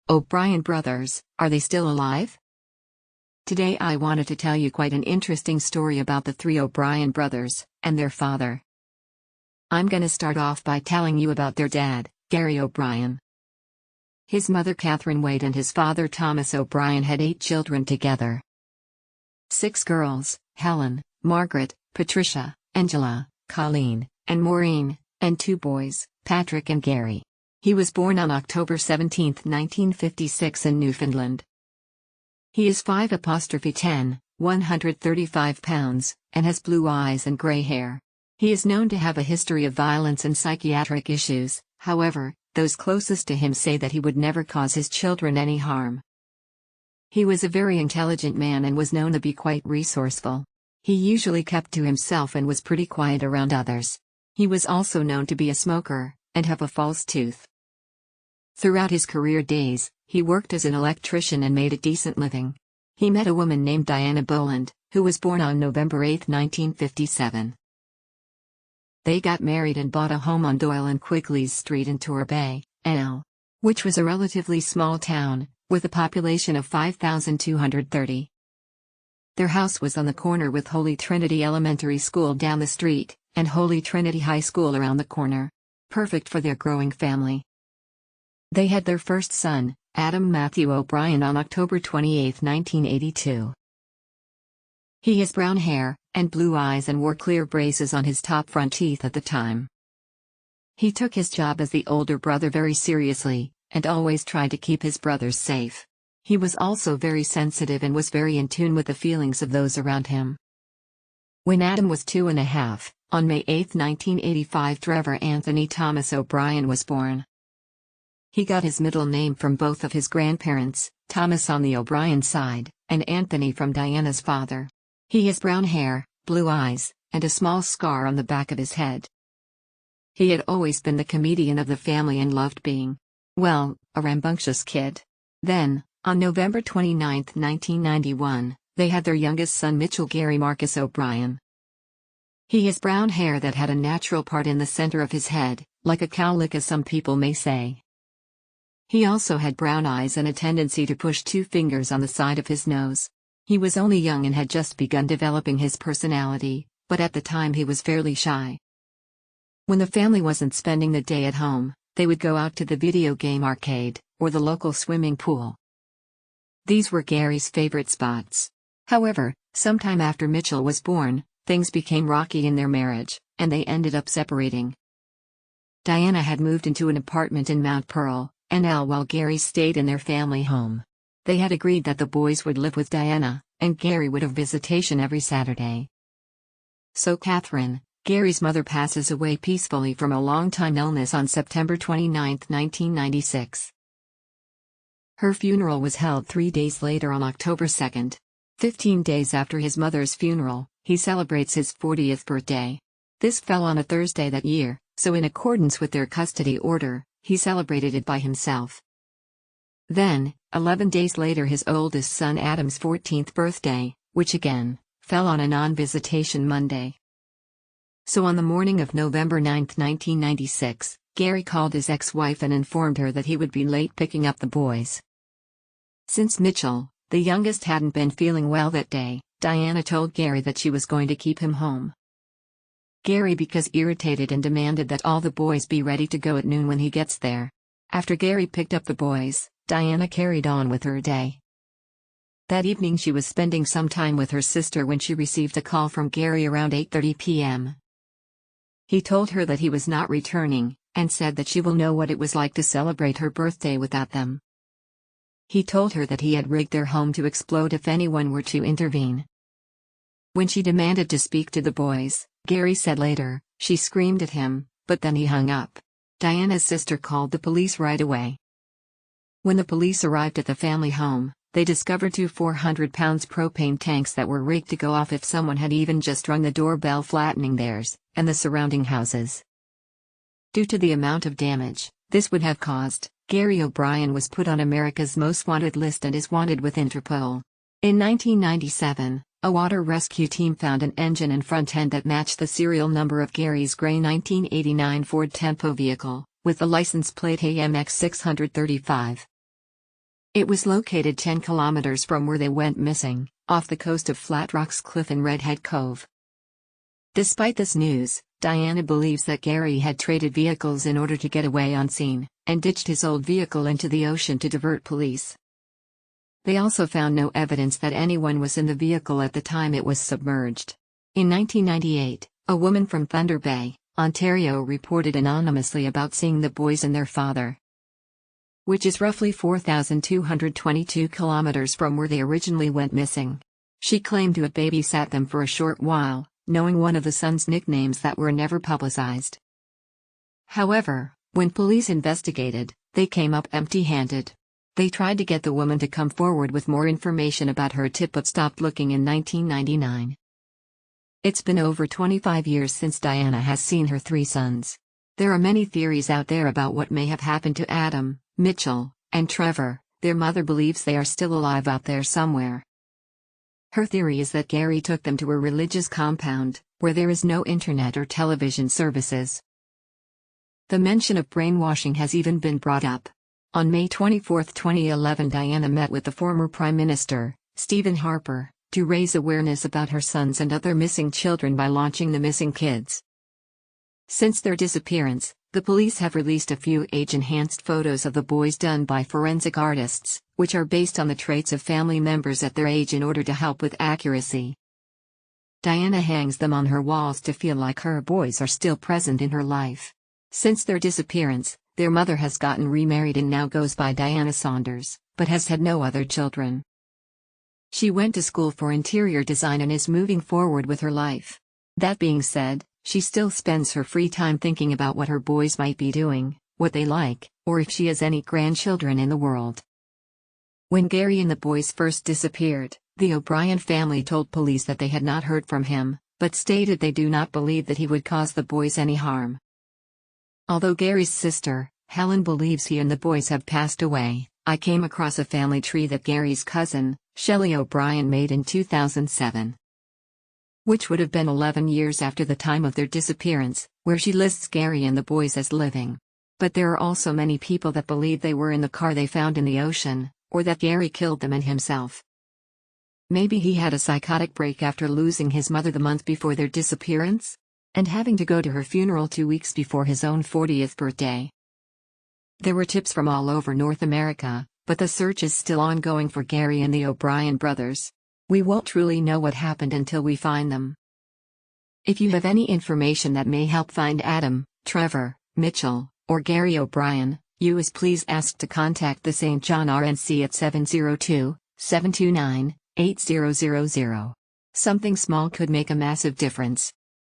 O'Brien brothers, are they still alive? Today I wanted to tell you quite an interesting story about the three O'Brien brothers, and their father. I'm gonna start off by telling you about their dad, Gary O'Brien. His mother Catherine Wade and his father Thomas O'Brien had 8 children together. 6 girls, Helen, Margaret, Patricia, Angela, Colleen, and Maureen, and 2 boys, Patrick and Gary. He was born on October 17, 1956 in Newfoundland. He is 5'10", 135 pounds, and has blue eyes and gray hair. He is known to have a history of violence and psychiatric issues, however, those closest to him say that he would never cause his children any harm. He was a very intelligent man and was known to be quite resourceful. He usually kept to himself and was pretty quiet around others. He was also known to be a smoker, and have a false tooth. Throughout his career days, he worked as an electrician and made a decent living. He met a woman named Diana Boland, who was born on November 8, 1957. They got married and bought a home on Doyle and Quigley's Street in Torbay, NL, which was a relatively small town, with a population of 5,230. Their house was on the corner with Holy Trinity Elementary School down the street, and Holy Trinity High School around the corner. Perfect for their growing family. They had their first son, Adam Matthew O'Brien, on October 28, 1982. He has brown hair, and blue eyes and wore clear braces on his top front teeth at the time. He took his job as the older brother very seriously, and always tried to keep his brothers safe. He was also very sensitive and was very in tune with the feelings of those around him. When Adam was 2.5, on May 8, 1985, Trevor Anthony Thomas O'Brien was born. He got his middle name from both of his grandparents, Thomas on the O'Brien side, and Anthony from Diana's father. He has brown hair, blue eyes, and a small scar on the back of his head. He had always been the comedian of the family and loved being, well, a rambunctious kid. Then, on November 29, 1991, they had their youngest son Mitchell Gary Marcus O'Brien. He has brown hair that had a natural part in the center of his head, like a cowlick as some people may say. He also had brown eyes and a tendency to push 2 fingers on the side of his nose. He was only young and had just begun developing his personality, but at the time he was fairly shy. When the family wasn't spending the day at home, they would go out to the video game arcade, or the local swimming pool. These were Gary's favorite spots. However, sometime after Mitchell was born, things became rocky in their marriage, and they ended up separating. Diana had moved into an apartment in Mount Pearl, NL, while Gary stayed in their family home. They had agreed that the boys would live with Diana, and Gary would have visitation every Saturday. So Catherine, Gary's mother, passes away peacefully from a long-time illness on September 29, 1996. Her funeral was held 3 days later on October 2. 15 days after his mother's funeral, he celebrates his 40th birthday. This fell on a Thursday that year, so in accordance with their custody order, he celebrated it by himself. Then, 11 days later, his oldest son Adam's 14th birthday, which again, fell on a non-visitation Monday. So on the morning of November 9, 1996, Gary called his ex-wife and informed her that he would be late picking up the boys. Since Mitchell, the youngest, hadn't been feeling well that day, Diana told Gary that she was going to keep him home. Gary became irritated and demanded that all the boys be ready to go at noon when he gets there. After Gary picked up the boys, Diana carried on with her day. That evening she was spending some time with her sister when she received a call from Gary around 8:30 p.m. He told her that he was not returning, and said that she will know what it was like to celebrate her birthday without them. He told her that he had rigged their home to explode if anyone were to intervene. When she demanded to speak to the boys, Gary said later, she screamed at him, but then he hung up. Diana's sister called the police right away. When the police arrived at the family home, they discovered 2 400-pound propane tanks that were rigged to go off if someone had even just rung the doorbell, flattening theirs and the surrounding houses. Due to the amount of damage this would have caused, Gary O'Brien was put on America's Most Wanted list and is wanted with Interpol. In 1997, a water rescue team found an engine and front end that matched the serial number of Gary's gray 1989 Ford Tempo vehicle, with the license plate AMX 635. It was located 10 kilometers from where they went missing, off the coast of Flat Rocks Cliff in Redhead Cove. Despite this news, Diana believes that Gary had traded vehicles in order to get away unseen, and ditched his old vehicle into the ocean to divert police. They also found no evidence that anyone was in the vehicle at the time it was submerged. In 1998, a woman from Thunder Bay, Ontario reported anonymously about seeing the boys and their father, which is roughly 4,222 kilometers from where they originally went missing. She claimed to have babysat them for a short while, knowing one of the sons' nicknames that were never publicized. However, when police investigated, they came up empty-handed. They tried to get the woman to come forward with more information about her tip but stopped looking in 1999. It's been over 25 years since Diana has seen her 3 sons. There are many theories out there about what may have happened to Adam, Mitchell, and Trevor. Their mother believes they are still alive out there somewhere. Her theory is that Gary took them to a religious compound, where there is no internet or television services. The mention of brainwashing has even been brought up. On May 24, 2011, Diana met with the former Prime Minister, Stephen Harper, to raise awareness about her sons and other missing children by launching the Missing Kids. Since their disappearance, the police have released a few age-enhanced photos of the boys done by forensic artists, which are based on the traits of family members at their age in order to help with accuracy. Diana hangs them on her walls to feel like her boys are still present in her life. Since their disappearance, their mother has gotten remarried and now goes by Diana Saunders, but has had no other children. She went to school for interior design and is moving forward with her life. That being said, she still spends her free time thinking about what her boys might be doing, what they like, or if she has any grandchildren in the world. When Gary and the boys first disappeared, the O'Brien family told police that they had not heard from him, but stated they do not believe that he would cause the boys any harm. Although Gary's sister, Helen, believes he and the boys have passed away, I came across a family tree that Gary's cousin, Shelley O'Brien, made in 2007. Which would have been 11 years after the time of their disappearance, where she lists Gary and the boys as living. But there are also many people that believe they were in the car they found in the ocean, or that Gary killed them and himself. Maybe he had a psychotic break after losing his mother the month before their disappearance, and having to go to her funeral 2 weeks before his own 40th birthday. There were tips from all over North America, but the search is still ongoing for Gary and the O'Brien brothers. We won't truly know what happened until we find them. If you have any information that may help find Adam, Trevor, Mitchell, or Gary O'Brien, you is please asked to contact the St. John RNC at 702-729-8000. Something small could make a massive difference.